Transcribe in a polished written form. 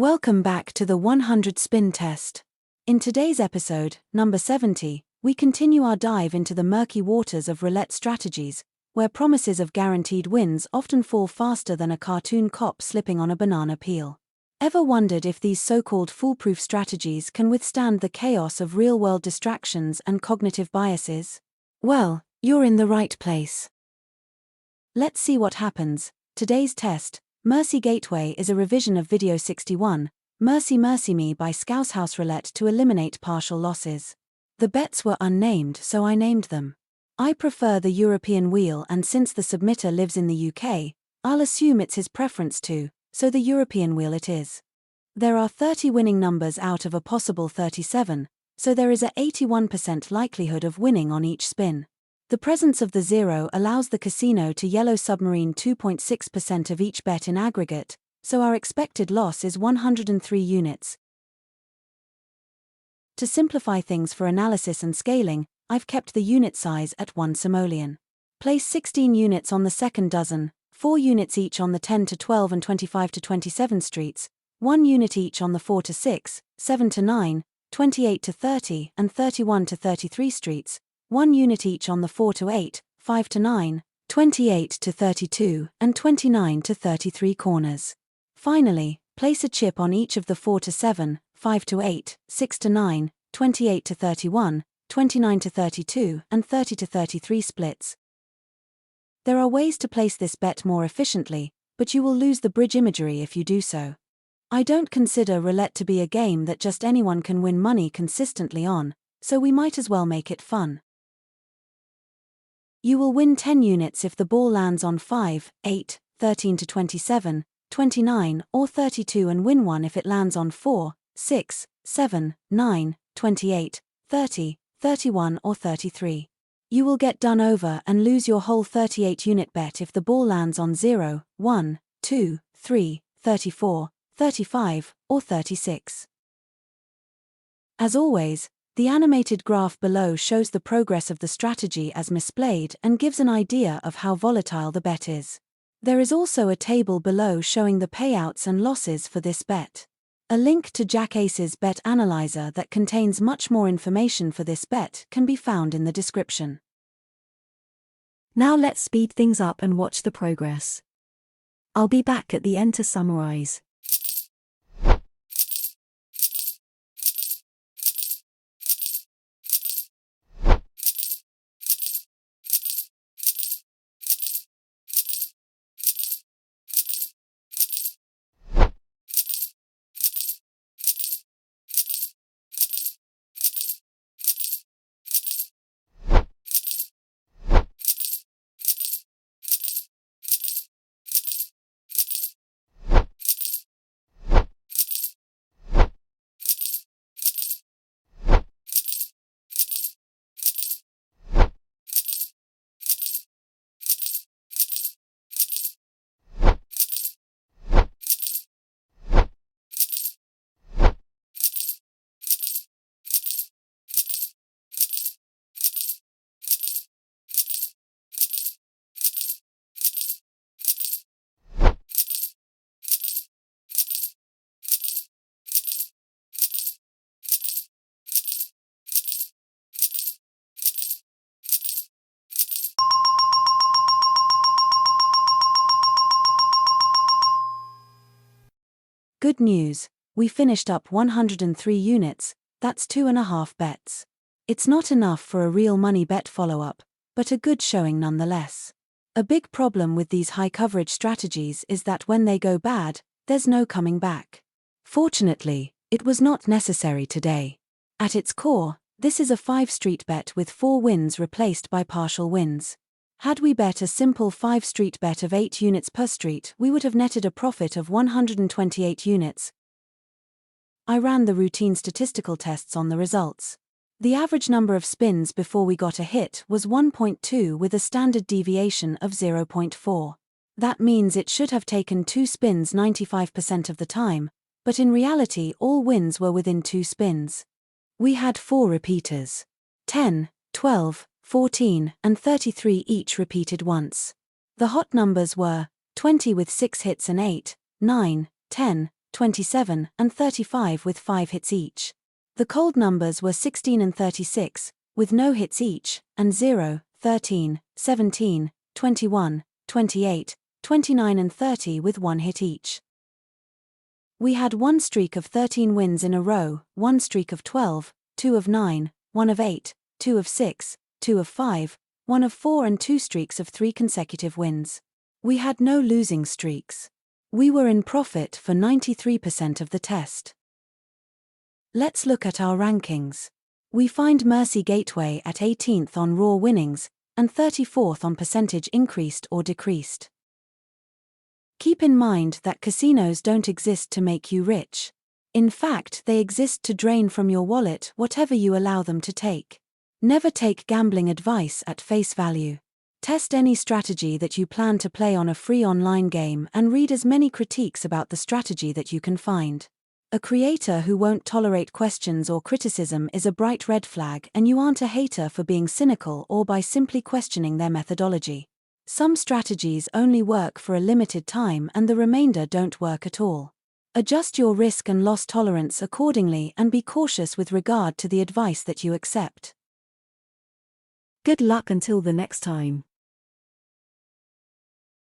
Welcome back to the 100 spin test. In today's episode, number 70, we continue our dive into the murky waters of roulette strategies, where promises of guaranteed wins often fall faster than a cartoon cop slipping on a banana peel. Ever wondered if these so-called foolproof strategies can withstand the chaos of real-world distractions and cognitive biases? Well, you're in the right place. Let's see what happens. Today's test, Mersey Gateway, is a revision of video 61, Mersey Me by ScouseHouseRoulette to eliminate partial losses. The bets were unnamed, so I named them. I prefer the European wheel, and since the submitter lives in the UK, I'll assume it's his preference too, so the European wheel it is. There are 30 winning numbers out of a possible 37, so there is a 81% likelihood of winning on each spin. The presence of the zero allows the casino to yellow submarine 2.6% of each bet in aggregate, so our expected loss is 103 units. To simplify things for analysis and scaling, I've kept the unit size at 1 simoleon. Place 16 units on the second dozen, 4 units each on the 10 to 12 and 25 to 27 streets, 1 unit each on the 4 to 6, 7 to 9, 28 to 30 and 31 to 33 streets, 1 unit each on the 4 to 8, 5 to 9, 28 to 32 and 29 to 33 corners. Finally, place a chip on each of the 4 to 7, 5 to 8, 6 to 9, 28 to 31, 29 to 32 and 30 to 33 splits. There are ways to place this bet more efficiently, but you will lose the bridge imagery if you do so. I don't consider roulette to be a game that just anyone can win money consistently on, so we might as well make it fun. You will win 10 units if the ball lands on 5, 8, 13 to 27, 29 or 32, and win 1 if it lands on 4, 6, 7, 9, 28, 30, 31 or 33. You will get done over and lose your whole 38-unit bet if the ball lands on 0, 1, 2, 3, 34, 35 or 36. As always, the animated graph below shows the progress of the strategy as misplayed and gives an idea of how volatile the bet is. There is also a table below showing the payouts and losses for this bet. A link to Jack Ace's bet analyzer that contains much more information for this bet can be found in the description. Now let's speed things up and watch the progress. I'll be back at the end to summarize. Good news, we finished up 103 units, that's 2.5 bets. It's not enough for a real money bet follow-up, but a good showing nonetheless. A big problem with these high-coverage strategies is that when they go bad, there's no coming back. Fortunately, it was not necessary today. At its core, this is a 5-street bet with 4 wins replaced by partial wins. Had we bet a simple 5-street bet of 8 units per street, we would have netted a profit of 128 units. I ran the routine statistical tests on the results. The average number of spins before we got a hit was 1.2 with a standard deviation of 0.4. That means it should have taken 2 spins 95% of the time, but in reality all wins were within 2 spins. We had 4 repeaters. 10, 12, 14 and 33 each repeated once. The hot numbers were 20 with 6 hits and 8, 9, 10, 27, and 35 with 5 hits each. The cold numbers were 16 and 36, with no hits each, and 0, 13, 17, 21, 28, 29 and 30 with 1 hit each. We had one streak of 13 wins in a row, one streak of 12, 2 of 9, 1 of 8, 2 of 6, 2 of 5, 1 of 4 and 2 streaks of 3 consecutive wins. We had no losing streaks. We were in profit for 93% of the test. Let's look at our rankings. We find Mersey Gateway at 18th on raw winnings, and 34th on percentage increased or decreased. Keep in mind that casinos don't exist to make you rich. In fact, they exist to drain from your wallet whatever you allow them to take. Never take gambling advice at face value. Test any strategy that you plan to play on a free online game and read as many critiques about the strategy that you can find. A creator who won't tolerate questions or criticism is a bright red flag, and you aren't a hater for being cynical or by simply questioning their methodology. Some strategies only work for a limited time and the remainder don't work at all. Adjust your risk and loss tolerance accordingly and be cautious with regard to the advice that you accept. Good luck until the next time.